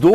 2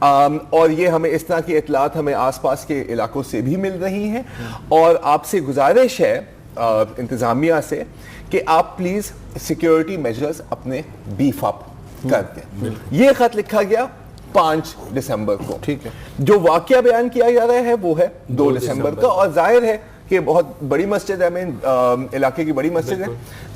اور یہ ہمیں اس طرح کی اطلاعات ہمیں آس پاس کے علاقوں سے بھی مل رہی ہیں, اور آپ سے گزارش ہے انتظامیہ سے کہ آپ پلیز سیکیورٹی میجرز اپنے بیف اپ کر دیں. یہ خط لکھا گیا 5 دسمبر کو. ٹھیک ہے, جو واقعہ بیان کیا جا رہا ہے وہ ہے 2 دسمبر کا, اور ظاہر ہے کہ بہت بڑی مسجد ہے, علاقے کی بڑی مسجد ہے,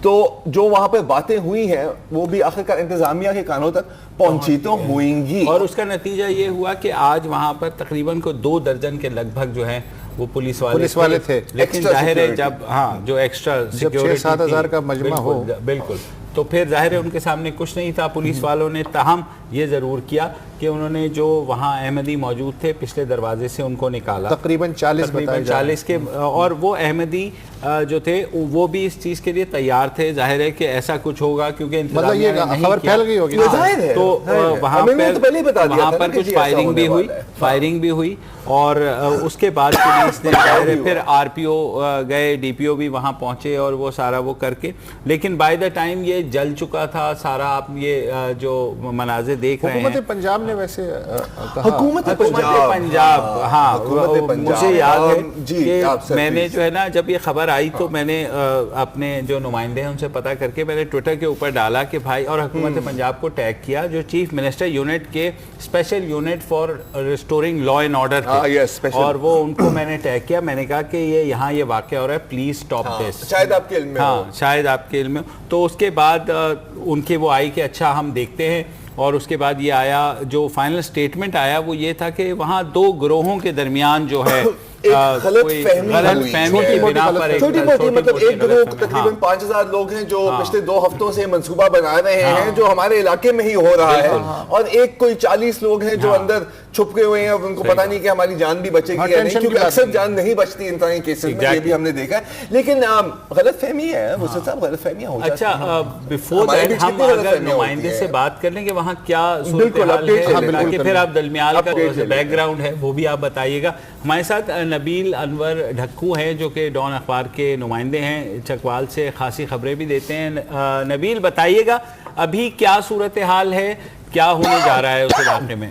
تو جو وہاں پہ باتیں ہوئی ہیں وہ بھی آخرکار انتظامیہ کے کانوں تک پہنچی تو ہوئیں گی, اور اس کا نتیجہ یہ ہوا کہ آج وہاں پر تقریباً 2 درجن کے لگ بھگ جو ہیں وہ پولیس والے تھے, لیکن ظاہر ہے جب جو ایکسٹرا سیکیورٹی 6-7 ہزار کا مجمع ہو, بالکل, تو پھر ظاہر ہے ان کے سامنے کچھ نہیں تھا پولیس والوں نے. تاہم یہ ضرور کیا کہ انہوں نے جو وہاں احمدی موجود تھے پچھلے دروازے سے ان کو نکالا, تقریباً 40 کے, اور وہ احمدی جو تھے وہ بھی اس چیز کے لیے تیار تھے. ظاہر ہے کہ ایسا کچھ ہوگا کیونکہ انتظامیہ نے نہیں کیا, تو وہاں پر کچھ فائرنگ بھی ہوئی, اور اس کے بعد پولیس نے ظاہر ہے پھر RPO گئے, DPO بھی وہاں پہنچے اور وہ سارا وہ کر کے, لیکن بائی دا ٹائم یہ جل چکا تھا سارا. آپ یہ جو مناظر دیکھ رہے ہیں, حکومت پنجاب نے ویسے حکومت پنجاب, ہاں مجھے یاد ہے کہ میں نے جو ہے نا جب یہ خبر آئی تو میں نے اپنے جو نمائندے ہیں ان سے پتہ کر کے میں نے ٹویٹر کے اوپر ڈالا کہ بھائی, اور حکومت پنجاب کو ٹیگ کیا جو چیف منسٹر یونٹ کے special unit for restoring law and order تھے, اور وہ ان کو میں نے ٹیگ کیا. میں نے کہا کہ یہاں یہ واقعہ ہو رہا ہے, پلیز اسٹاپ دس, شاید آپ کے علم میں, ہاں شاید آپ کے علم میں. تو اس کے بعد ان کے وہ آئی کہ اچھا ہم دیکھتے ہیں, اور اس کے بعد یہ آیا جو فائنل سٹیٹمنٹ آیا وہ یہ تھا کہ وہاں 2 گروہوں کے درمیان جو ہے غلط فہمی کی بنا پر چھوٹی موٹی, مطلب ایک گروہ تقریباً 5000 لوگ ہیں جو پچھلے 2 ہفتوں سے منصوبہ بنا رہے ہیں جو ہمارے علاقے میں ہی ہو رہا ہے, اور ایک کوئی 40 لوگ ہیں جو اندر چھپ کے ہوئے ہیں, اور ان کو پتہ نہیں کہ ہماری جان بھی بچے گی یا نہیں, کیونکہ اکثر جان نہیں بچتی ان طرح کے کیسز میں, یہ بھی ہم نے دیکھا ہے. لیکن غلط فہمی ہے مصطفیٰ صاحب, غلط فہمیاں ہو جاتی ہیں. اچھا, بیفور دیٹ ہم اگر نمائندے سے بات کر لیں کہ وہاں کیا صورتحال ہے, تاکہ پھر آپ دلمیال کا بیک گراؤنڈ ہے وہ بھی آپ بتائیے گا. ہمارے ساتھ نبیل انور ڈھکو ہیں جو کہ ڈان اخبار کے نمائندے ہیں, چکوال سے خاصی خبریں بھی دیتے ہیں. نبیل بتائیے گا ابھی کیا صورتحال ہے, کیا ہونے جا رہا ہے اس علاقے میں؟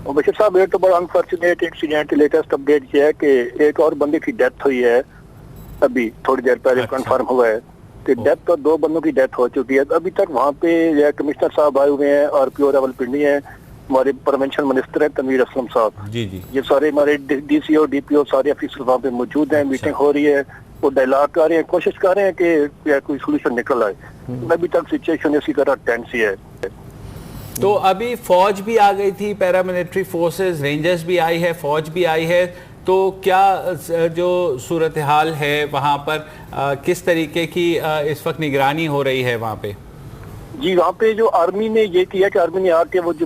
بشیر صاحب, یہ تو بڑا انفارچونیٹ انسیڈنٹ, لیٹسٹ اپڈیٹ یہ ہے کہ ایک اور بندے کی ڈیتھ ہوئی ہے, ابھی تھوڑی دیر پہلے کنفرم ہوا ہے کہ ڈیتھ, تو 2 بندوں کی ڈیتھ ہو چکی ہے. ابھی تک وہاں پہ کمشنر صاحب آئے ہوئے ہیں, RPO راولپنڈی ہیں, ہمارے پروینشن منسٹر ہیں تنویر اسلم صاحب, یہ سارے ہمارے DCO DPO سارے آفیسر وہاں پہ موجود ہیں. میٹنگ ہو رہی ہے, وہ ڈائلاگ کر رہے ہیں, کوشش کر رہے ہیں کہ کوئی سولوشن نکل آئے. ابھی تک سچویشن اسی طرح ٹینس ہی ہے. تو ابھی فوج بھی آ گئی تھی, پیراملٹری فورسز, رینجرز بھی آئی ہے, فوج بھی آئی ہے, تو کیا جو صورتحال ہے وہاں پر, کس طریقے کی اس وقت نگرانی ہو رہی ہے وہاں پہ؟ جی, وہاں پہ جو آرمی نے یہ کیا کہ آرمی نے آ کے وہ جو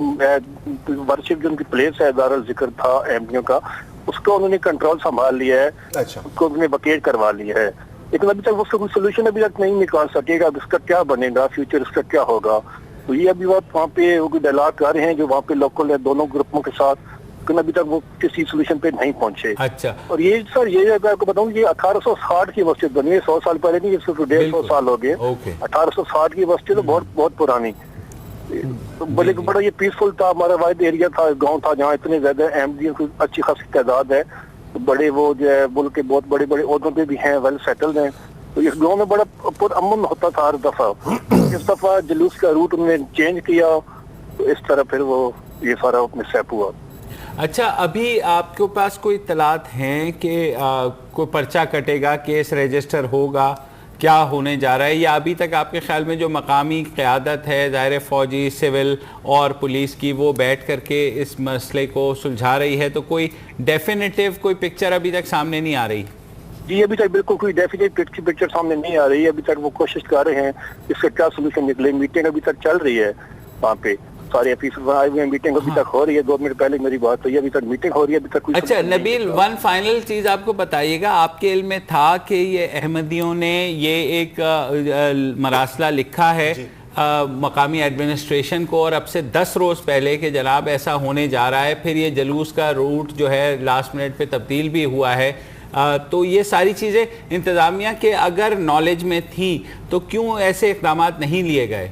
ورشپ جو ان کی پلیس ہے دارالذکر تھا احمدیوں کا, اس کو انہوں نے کنٹرول سنبھال لیا ہے, اس کو انہوں نے ویکیٹ کروا لیا ہے. لیکن ابھی تک اس کا کوئی سولوشن ابھی تک نہیں نکال سکے گا, اس کا کیا بنے گا فیوچر, اس کا کیا ہوگا. تو یہ ابھی وہاں پہ وہ ڈائلاگ کر رہے ہیں جو وہاں پہ لوکل ہے دونوں گروپوں کے ساتھ, لیکن ابھی تک وہ کسی سولوشن پہ نہیں پہنچے. اچھا, اور یہ سر یہ آپ کو بتاؤں, یہ 1860 کی مسجد بنی ہے, 100 سال پہلے نہیں, 150 سال ہو گئے. 1860 کی مسجد بہت بہت پرانی, بلکہ بڑا یہ پیسفل تھا. ہمارا واحد ایریا تھا, گاؤں تھا جہاں اتنے زیادہ احمدیوں کی اچھی خاصی تعداد ہے, بڑے وہ جو ہے ملک کے بہت بڑے بڑے عہدوں پہ بھی ہیں, ویل سیٹلڈ ہیں. تو اس گاؤں میں بڑا پرامن ہوتا تھا ہر دفعہ. اس دفعہ جلوس کا روٹ انہوں نے چینج کیا, تو اس طرح پھر وہ یہ سارا اپنے سیپ ہوا. اچھا, ابھی آپ کے پاس کوئی اطلاعات ہیں کہ کوئی پرچہ کٹے گا, کیس رجسٹر ہوگا, کیا ہونے جا رہا ہے, یا ابھی تک آپ کے خیال میں جو مقامی قیادت ہے ظاہر فوجی, سول اور پولیس کی, وہ بیٹھ کر کے اس مسئلے کو سلجھا رہی ہے, تو کوئی ڈیفینیٹیو کوئی پکچر ابھی تک سامنے نہیں آ رہی؟ جی, ابھی تک بالکل کوئی ڈیفینیٹ پکچر سامنے نہیں آ رہی ہے. ابھی تک وہ کوشش کر رہے ہیں اس کا کیا سولوشن نکلے. میٹنگ ابھی تک چل رہی ہے وہاں پہ, سارے آفیسر آئے ہوئے ہیں, میٹنگ ابھی تک ہو رہی ہے. 2 منٹ پہلے میری بات ہوئی, ابھی تک میٹنگ ہو رہی ہے, ابھی تک کوئی. اچھا نبیل, ون فائنل چیز آپ کو بتائیے گا, آپ کے علم میں تھا کہ یہ احمدیوں نے یہ ایک مراسلہ لکھا ہے مقامی ایڈمنسٹریشن کو, اور اب سے 10 روز پہلے کہ جناب ایسا ہونے جا رہا ہے, پھر یہ جلوس کا روٹ جو ہے لاسٹ منٹ پہ تبدیل بھی ہوا ہے, تو یہ ساری چیزیں انتظامیہ کے اگر نالج میں تھیں تو کیوں ایسے اقدامات نہیں لیے گئے؟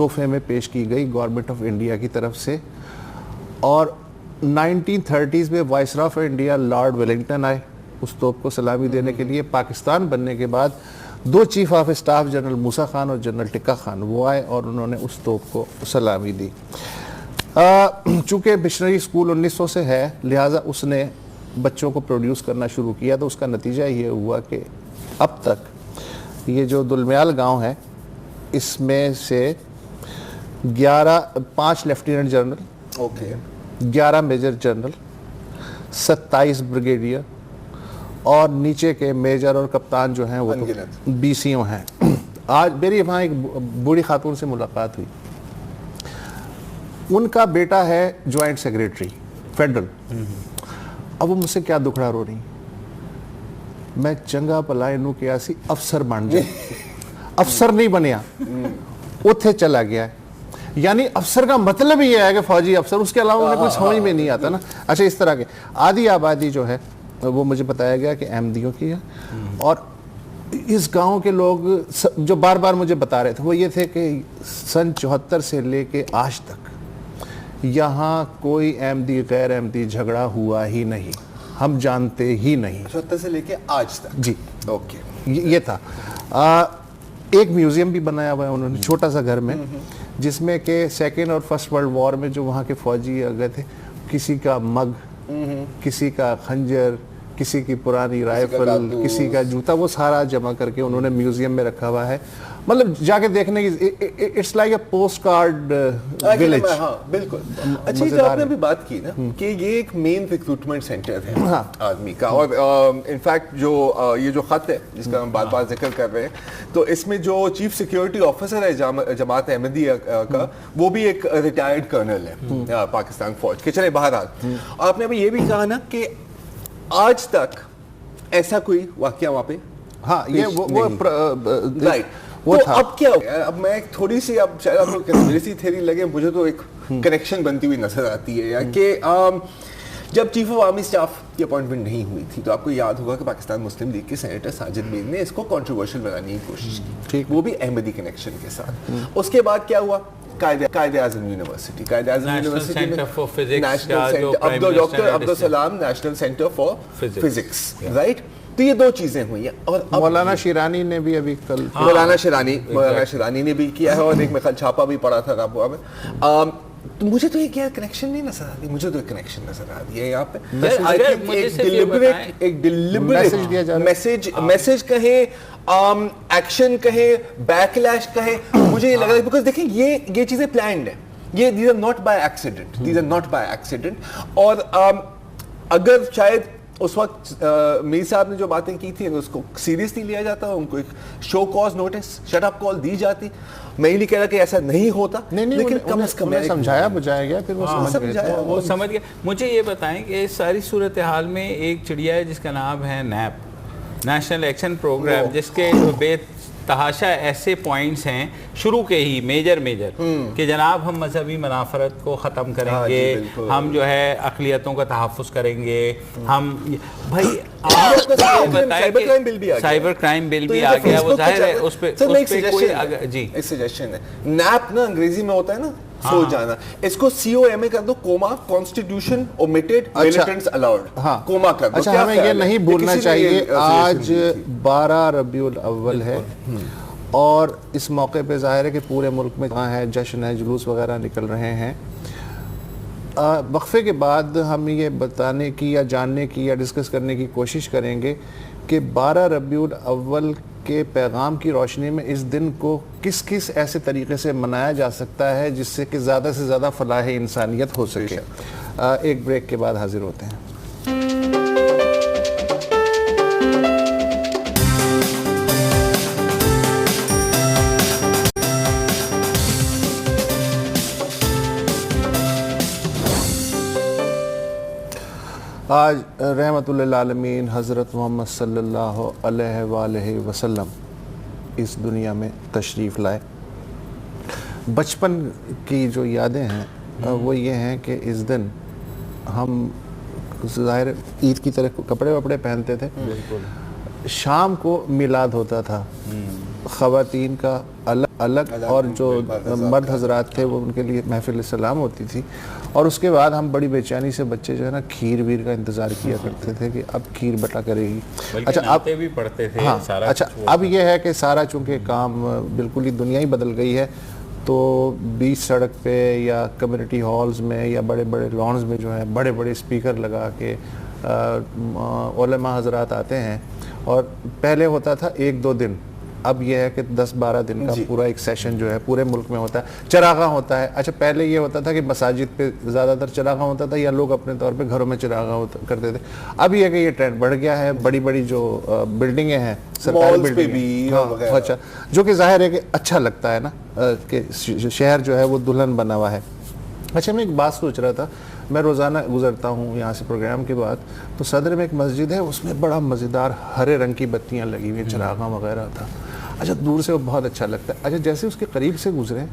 تحفے میں پیش کی گئی گورنمنٹ آف انڈیا کی طرف سے. اور 1930s میں وائسرا آف انڈیا لارڈ ویلنگٹن آئے اس توپ کو سلامی دینے کے لیے. پاکستان بننے کے بعد 2 چیف آف اسٹاف جنرل موسیٰ خان اور جنرل ٹکا خان وہ آئے اور انہوں نے اس توپ کو سلامی دی. چونکہ مشنری اسکول 1900 سے ہے لہٰذا اس نے بچوں کو پروڈیوس کرنا شروع کیا, تو اس کا نتیجہ یہ ہوا کہ اب تک یہ جو دلمیال گاؤں ہے اس میں سے 5 lieutenant general, 11 major general, 27 brigadier اور نیچے کے میجر اور کپتان جو ہیں وہ 20 ہیں. آج میری وہاں ایک بوڑھی خاتون سے ملاقات ہوئی, ان کا بیٹا ہے جوائنٹ سیکریٹری فیڈرل. اب وہ مجھ سے کیا دکھڑا رو رہی, میں چنگا پلائے نو کیا سی افسر بن جائے, افسر نہیں بنیا, اتھے چلا گیا ہے. یعنی افسر کا مطلب یہ ہے کہ فوجی افسر, اس کے علاوہ انہیں کچھ سمجھ میں نہیں آتا نا. اچھا اس طرح کے آدھی آبادی جو ہے وہ مجھے بتایا گیا کہ احمدیوں کی ہے. اور اس گاؤں کے لوگ جو بار بار مجھے بتا رہے تھے وہ یہ تھے کہ سن 74 سے لے کے آج تک یہاں کوئی احمدی غیر احمدی جھگڑا ہوا ہی نہیں, ہم جانتے ہی نہیں. 74 سے لے کے آج تک جی اوکے. یہ تھا. ایک میوزیم بھی بنایا ہوا ہے انہوں نے چھوٹا سا گھر میں, جس میں کہ سیکنڈ اور فرسٹ ورلڈ وار میں جو وہاں کے فوجی گئے تھے, کسی کا مگ, کسی کا خنجر, کسی کی پرانی رائفل, کسی کا جوتا, وہ سارا جمع کر کے انہوں نے میوزیم میں رکھا ہوا ہے. مطلب جا کے دیکھنے کی it's like a post card village. ہاں بالکل. اچھا جو آپ نے ابھی بات کی نا کہ یہ ایک مین ریکروٹمنٹ سینٹر ہے آدمی کا, اور انفیکٹ جو یہ جو خط ہے جس کا ہم بار بار ذکر کر رہے ہیں, تو اس میں جو چیف سیکیورٹی آفیسر ہے جماعت احمدیہ کا وہ بھی ایک ریٹائرڈ کرنل ہے پاکستان فوج کے. چلے بہرحال آپ نے ابھی یہ بھی کہا نا کہ آج تک ایسا کوئی واقعہ وہاں پہ, ہاں یہ وہ رائٹ. تو اب کیا ہو گیا, اب میں ایک تھوڑی سی, اب شاید آپ کو کنسپریسی تھیوری لگے, مجھے تو ایک کنیکشن بنتی ہوئی نظر آتی ہے کہ جب چیف آف آرمی اسٹاف کی اپوائنٹمنٹ نہیں ہوئی تھی تو آپ کو یاد ہوگا کہ پاکستان مسلم لیگ کے سینیٹر ساجد میر نے اس کو کنٹروورشل بنانے کی کوشش کی, وہ بھی احمدی کنیکشن کے ساتھ. اس کے بعد کیا ہوا, قائد اعظم یونیورسٹی, قائد اعظم یونیورسٹی میں doctor Abdus Salam national centre for physics, right. تو یہ 2 چیزیں ہوئی ہیں. اور مولانا شیرانی نے بھی ابھی کل مولانا شیرانی نے بھی کیا ہے, اور ایک میں کل چھاپا بھی پڑا تھا رابعہ میں. مجھے تو یہ کیا کنیکشن نہیں نظر آتی, مجھے تو ایک کنیکشن نظر آتی ہے یہاں پہ. ایک ڈیلیبریٹ میسج کہیں, ایکشن کہیں, بیک لیش کہیں, مجھے یہ لگ رہا ہے بیکاز دیکھیں یہ چیزیں پلانڈ ہیں, یہ these are not by accident. اور اگر شاید اس وقت میر صاحب نے جو باتیں کی تھی اس کو سیریسلی لیا جاتا, ان کو ایک show cause notice, shut up call دی جاتی. میں یہ نہیں کہہ رہا کہ ایسا نہیں ہوتا, لیکن کم از کم سمجھایا بجایا گیا, پھر وہ سمجھ گیا. مجھے یہ بتائیں کہ اس ساری صورتحال میں ایک چڑیا ہے جس کا نام ہے نیپ, نیشنل ایکشن پروگرام, جس کے بے تحاشا ایسے پوائنٹس ہیں شروع کے ہی میجر کہ جناب ہم مذہبی منافرت کو ختم کریں گے, ہم جو ہے اقلیتوں کا تحفظ کریں گے, ہم بھائی سائبر کرائم بل بھی آ گیا, وہ ظاہر ہے اس پہ کوئی. جی ایک سجیشن ہے, نیپ نا انگریزی میں ہوتا ہے نا سوچ جانا, اس کو COMA کر دو, کوما کانسٹیٹیوشن اومیٹڈ ملیٹنٹس الاؤڈ, کوما کر دو. اچھا ہمیں یہ نہیں بھولنا چاہیے آج 12 ربیع الاول ہے, اور اس موقع پہ ظاہر ہے کہ پورے ملک میں جہاں ہے جشن ہے, جلوس وغیرہ نکل رہے ہیں. وقفے کے بعد ہم یہ بتانے کی یا جاننے کی یا ڈسکس کرنے کی کوشش کریں گے کہ 12 ربیع الاول کے پیغام کی روشنی میں اس دن کو کس کس ایسے طریقے سے منایا جا سکتا ہے جس سے کہ زیادہ سے زیادہ فلاح انسانیت ہو سکے. ایک بریک کے بعد حاضر ہوتے ہیں. آج رحمت للعالمین حضرت محمد صلی اللہ علیہ وآلہ وسلم اس دنیا میں تشریف لائے. بچپن کی جو یادیں ہیں وہ یہ ہیں کہ اس دن ہم ظاہر عید کی طرح کپڑے وپڑے پہنتے تھے, شام کو میلاد ہوتا تھا, خواتین کا الگ اور جو مرد حضرات تھے وہ ان کے لیے محفل سلام ہوتی تھی. اور اس کے بعد ہم بڑی بے چینی سے بچے جو ہے نا کھیر ویر کا انتظار کیا کرتے تھے کہ اب کھیر بٹا کرے گی. اچھا اب بھی پڑھتے تھے. اچھا اب یہ ہے کہ سارا چونکہ کام بالکل ہی دنیا ہی بدل گئی ہے, تو بیچ سڑک پہ یا کمیونٹی ہالز میں یا بڑے بڑے لانز میں جو ہے بڑے بڑے اسپیکر لگا کے علماء حضرات آتے ہیں. اور پہلے ہوتا تھا 1-2 دن, اب یہ ہے کہ 10-12 دن کا پورا ایک سیشن جو ہے پورے ملک میں ہوتا ہے. چراغاں ہوتا ہے. اچھا پہلے یہ ہوتا تھا کہ مساجد پہ زیادہ تر چراغاں ہوتا تھا یا لوگ اپنے طور پہ گھروں میں چراغاں کرتے تھے. اب یہ کہ یہ ٹرینڈ بڑھ گیا ہے, بڑی بڑی جو بلڈنگیں ہیں سرکاری بلڈنگیں, اچھا جو کہ ظاہر ہے کہ اچھا لگتا ہے نا کہ شہر جو ہے وہ دلہن بنا ہوا ہے. اچھا میں ایک بات سوچ رہا تھا, میں روزانہ گزرتا ہوں یہاں سے پروگرام کے بعد, تو صدر میں ایک مسجد ہے, اس میں بڑا مزیدار ہرے رنگ کی بتیاں لگی ہوئی ہیں, چراغاں وغیرہ تھا. اچھا دور سے وہ بہت اچھا لگتا ہے. اچھا جیسے اس کے قریب سے گزرے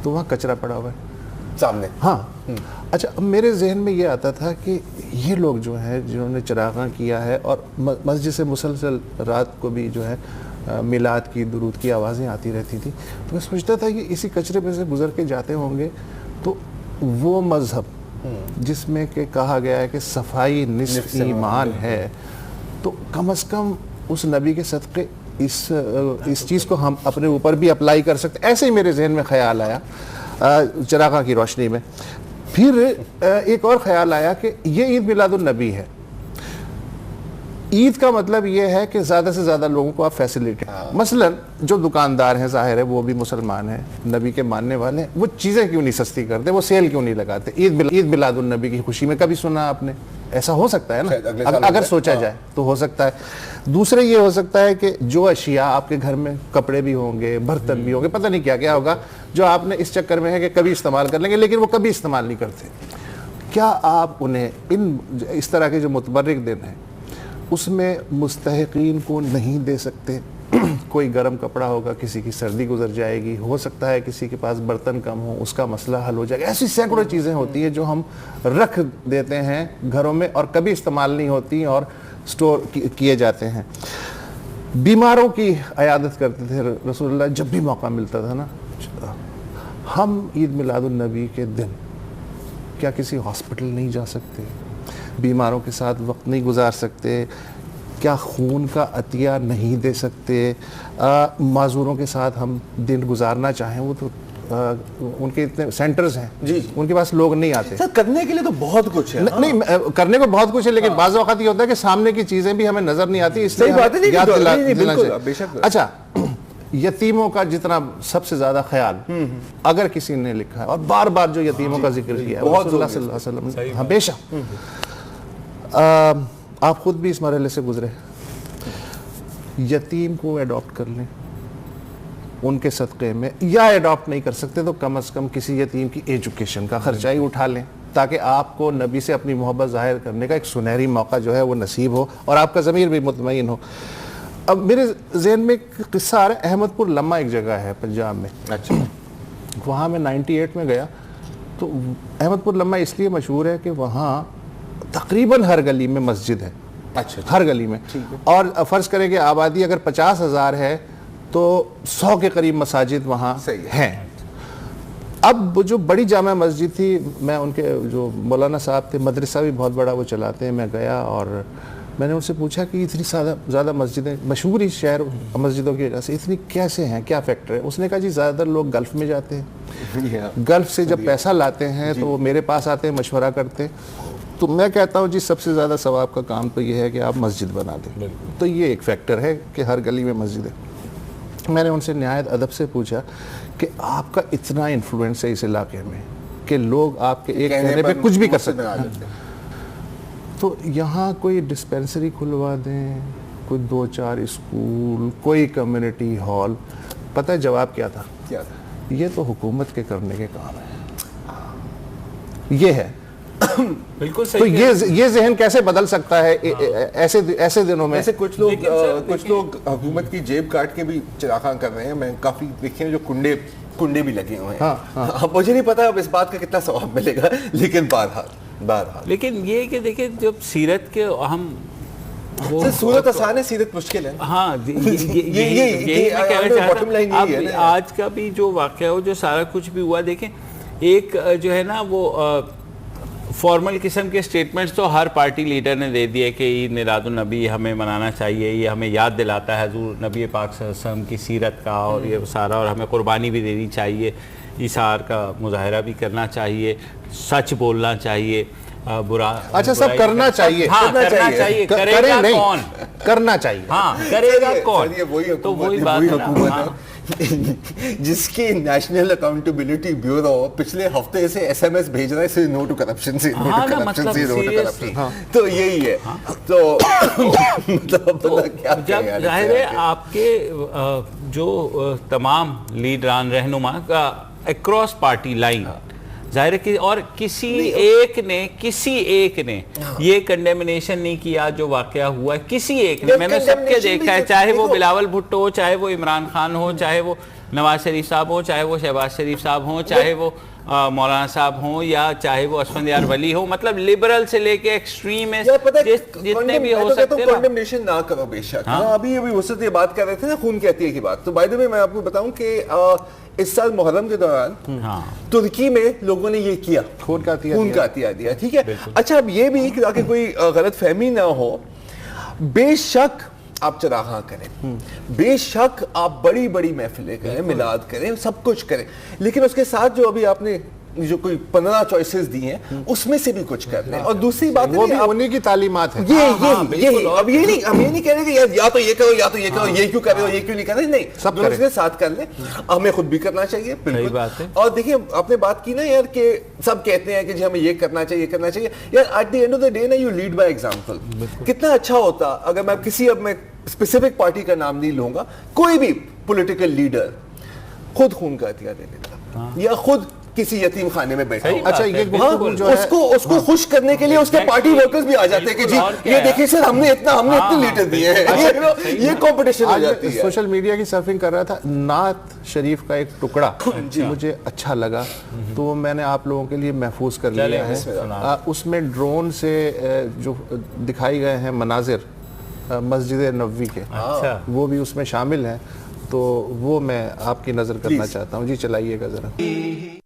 تو وہاں کچرا پڑا ہوا ہے سامنے. ہاں اچھا اب میرے ذہن میں یہ آتا تھا کہ یہ لوگ جو ہیں جنہوں نے چراغاں کیا ہے اور مسجد سے مسلسل رات کو بھی جو ہے میلاد کی درود کی آوازیں آتی رہتی تھی, تو میں سوچتا تھا کہ اسی کچرے پہ سے گزر کے جاتے ہوں گے تو وہ مذہب جس میں کہ کہا گیا ہے کہ صفائی نصف ایمان ہے, تو کم از کم اس نبی کے صدقے اس چیز کو ہم اپنے اوپر بھی اپلائی کر سکتے. ایسے ہی میرے ذہن میں خیال آیا چراغاں کی روشنی میں. پھر ایک اور خیال آیا کہ یہ عید میلاد النبی ہے. عید کا مطلب یہ ہے کہ زیادہ سے زیادہ لوگوں کو آپ فیسیلیٹی, مثلا جو دکاندار ہیں ظاہر ہے وہ بھی مسلمان ہیں, نبی کے ماننے والے ہیں, وہ چیزیں کیوں نہیں سستی کرتے, وہ سیل کیوں نہیں لگاتے. عید میلاد النبی کی خوشی میں کبھی سنا آپ نے؟ ایسا ہو سکتا ہے نا اگر سوچا جائے تو ہو سکتا ہے. دوسرے یہ ہو سکتا ہے کہ جو اشیاء آپ کے گھر میں کپڑے بھی ہوں گے, برتن بھی ہوں گے, پتہ نہیں کیا کیا ہوگا, جو آپ نے اس چکر میں ہے کہ کبھی استعمال کر لیں گے لیکن وہ کبھی استعمال نہیں کرتے. کیا آپ انہیں اس طرح کے جو متبرک دن ہیں اس میں مستحقین کو نہیں دے سکتے؟ کوئی گرم کپڑا ہوگا, کسی کی سردی گزر جائے گی, ہو سکتا ہے کسی کے پاس برتن کم ہو, اس کا مسئلہ حل ہو جائے گا. ایسی سینکڑوں چیزیں ہوتی ہیں جو ہم رکھ دیتے ہیں گھروں میں اور کبھی استعمال نہیں ہوتی اور سٹور کیے جاتے ہیں. بیماروں کی عیادت کرتے تھے رسول اللہ جب بھی موقع ملتا تھا نا. ہم عید میلاد النبی کے دن کیا کسی ہاسپٹل نہیں جا سکتے؟ بیماروں کے ساتھ وقت نہیں گزار سکتے؟ کیا خون کا عطیہ نہیں دے سکتے؟ معذوروں کے ساتھ ہم دن گزارنا چاہیں, وہ تو ان کے اتنے سینٹرز ہیں جی, ان کے پاس لوگ نہیں آتے. کرنے کے لیے تو بہت کچھ ہے. نہیں کرنے کو بہت کچھ ہے, لیکن بعض اوقات یہ ہوتا ہے کہ سامنے کی چیزیں بھی ہمیں نظر نہیں آتی, اس لیے یاد دلانا چاہیے. اچھا یتیموں کا جتنا سب سے زیادہ خیال اگر کسی نے لکھا ہے اور بار بار جو یتیموں کا ذکر کیا ہے رسول اللہ صلی اللہ علیہ وسلم, ہمیشہ آپ خود بھی اس مرحلے سے گزرے, یتیم کو ایڈاپٹ کر لیں ان کے صدقے میں, یا ایڈاپٹ نہیں کر سکتے تو کم از کم کسی یتیم کی ایجوکیشن کا خرچہ ہی اٹھا لیں, تاکہ آپ کو نبی سے اپنی محبت ظاہر کرنے کا ایک سنہری موقع جو ہے وہ نصیب ہو اور آپ کا ضمیر بھی مطمئن ہو. اب میرے ذہن میں ایک قصہ آ رہا ہے, احمد پور لمہ ایک جگہ ہے پنجاب میں. اچھا وہاں میں 98 میں گیا, تو احمد پور لمہ اس لیے مشہور ہے کہ وہاں تقریباً ہر گلی میں مسجد ہے. اچھا ہر گلی میں, اور فرض کریں کہ آبادی اگر 50,000 ہے تو 100 کے قریب مساجد وہاں ہیں. اب جو بڑی جامع مسجد تھی, میں ان کے جو مولانا صاحب تھے, مدرسہ بھی بہت بڑا وہ چلاتے ہیں, میں گیا اور میں نے ان سے پوچھا کہ اتنی زیادہ مسجدیں, مشہور ہی شہر مسجدوں کی وجہ سے, اتنی کیسے ہیں, کیا فیکٹر ہے؟ اس نے کہا جی زیادہ تر لوگ گلف میں جاتے ہیں, گلف سے جب پیسہ لاتے ہیں تو وہ میرے پاس آتے ہیں, مشورہ کرتے ہیں. تو میں کہتا ہوں جی سب سے زیادہ ثواب کا کام تو یہ ہے کہ آپ مسجد بنا دیں. تو یہ ایک فیکٹر ہے کہ ہر گلی میں مسجد ہے. میں نے ان سے نہایت ادب سے پوچھا کہ آپ کا اتنا انفلوئنس ہے اس علاقے میں کہ لوگ آپ کے ایک کہنے پہ کچھ بھی کر سکتے ہیں, تو یہاں کوئی ڈسپینسری کھلوا دیں, کوئی 2-4 اسکول, کوئی کمیونٹی ہال. پتہ ہے جواب کیا تھا؟ یہ تو حکومت کے کرنے کے کام ہے. یہ ہے بالکل تو یہ ذہن کیسے بدل سکتا ہے ایسے دنوں میں؟ ایسے کچھ لوگ حکومت کی جیب کاٹ کے بھی چراغاں کر رہے ہیں. میں کافی دیکھے ہیں جو کنڈے بھی لگے ہوئے ہیں. مجھے نہیں پتا اب اس بات کا کتنا ثواب ملے گا, لیکن بہرحال لیکن یہ کہ دیکھیں جب سیرت کے ہم صورت آسان ہے سیرت مشکل ہے. ہاں یہی میں کہنا چاہتا ہوں. آج کا بھی جو واقعہ ہو جو سارا کچھ بھی ہوا دیکھیں ایک جو ہے نا وہ فارمل قسم کے سٹیٹمنٹس تو ہر پارٹی لیڈر نے دے دیے کہ عید میلاد النبی ہمیں منانا چاہیے, یہ ہمیں یاد دلاتا ہے حضور نبی پاک صلی اللہ علیہ وسلم کی سیرت کا اور یہ سارا, اور ہمیں قربانی بھی دینی چاہیے, ایثار کا مظاہرہ بھی کرنا چاہیے, سچ بولنا چاہیے, برا اچھا سب کرنا چاہیے, کرنا چاہیے, کرے گا کون, کرنا چاہیے, ہاں کرے گا کون, تو وہی بات ہے جس کی نیشنل اکاؤنٹیبلٹی بیورو پچھلے ہفتے سے ایس ایم ایس بھیج رہا ہے نو ٹو کرپشن سے, نو ٹو کرپشن سے, نو ٹو کرپشن, تو یہی ہے. تو ظاہر ہے آپ کے جو تمام لیڈران رہنما کا اکراس پارٹی لائن ظاہر ہے کہ, اور کسی ایک نے یہ کنڈیمنیشن نہیں کیا جو واقعہ ہوا ہے, کسی ایک نے, میں نے سب کے دیکھا ہے, چاہے وہ بلاول بھٹو ہو, چاہے وہ عمران خان ہو, چاہے وہ نواز شریف صاحب ہو, چاہے وہ شہباز شریف صاحب ہوں, چاہے وہ مولانا صاحب ہوں, یا چاہے وہ اسفندیار ولی ہو, مطلب لبرل سے لے کے ایکسٹریمسٹ جتنے بھی ہو سکتے ہیں. کنڈیمنیشن نہ کرو بے شک. ابھی وسط یہ بات کر رہے تھے نا خون کی عطیہ کی بات, تو بائی دی وے میں آپ کو بتاؤں کہ اس سال محرم کے دوران ترکی میں لوگوں نے یہ کیا, خون کا عطیہ دیا, ٹھیک ہے. اچھا اب یہ بھی تاکہ کوئی غلط فہمی نہ ہو, بے شک آپ چراغاں کریں, بے شک آپ بڑی بڑی محفلیں کریں, میلاد کریں, سب کچھ کریں, لیکن اس کے ساتھ جو ابھی آپ نے جو کوئی 15 چوائسز دی ہیں اس میں سے بھی کچھ کر لیں. اور دوسری بات وہ بھی انہی کی تعلیمات ہیں. یہی اب یہ نہیں کہہ رہے کہ یا تو یہ کرو یا تو یہ کرو, یہ کیوں کر رہے ہو, یہ کیوں نہیں کر رہے, نہیں, سب دونوں کے ساتھ کر لیں. ہمیں خود بھی کرنا چاہیے, بالکل. اور دیکھیں آپ نے بات کی نا یار کہ سب کہتے ہیں کہ جی ہمیں یہ کرنا چاہیے, یہ کرنا چاہیے, یار at the end of the day نا یو لیڈ بائی ایگزامپل. کتنا اچھا ہوتا اگر میں کسی, اب میں اسپیسیفک پارٹی کا نام نہیں لوں گا, کوئی بھی پولیٹیکل لیڈر خود خون کا عطیہ دے دیتا یا خود کسی یتیم خانے میں بیٹھا. اچھا اس کو خوش کرنے کے لیے اس کے پارٹی ورکرز بھی آ جاتے ہیں کہ جی یہ دیکھیے سر ہم نے اتنے لیڈر دیے ہیں, یہ کمپٹیشن ہو جاتی ہے. سوشل میڈیا کی سرفنگ کر رہا تھا, نعت شریف کا ایک ٹکڑا مجھے اچھا لگا تو وہ میں نے آپ لوگوں کے لیے محفوظ کر لیا ہے. اس میں ڈرون سے جو دکھائی گئے ہیں مناظر مسجد نبوی کے, وہ بھی اس میں شامل ہیں, تو وہ میں آپ کی نظر کرنا چاہتا ہوں. جی چلائیے گا ذرا.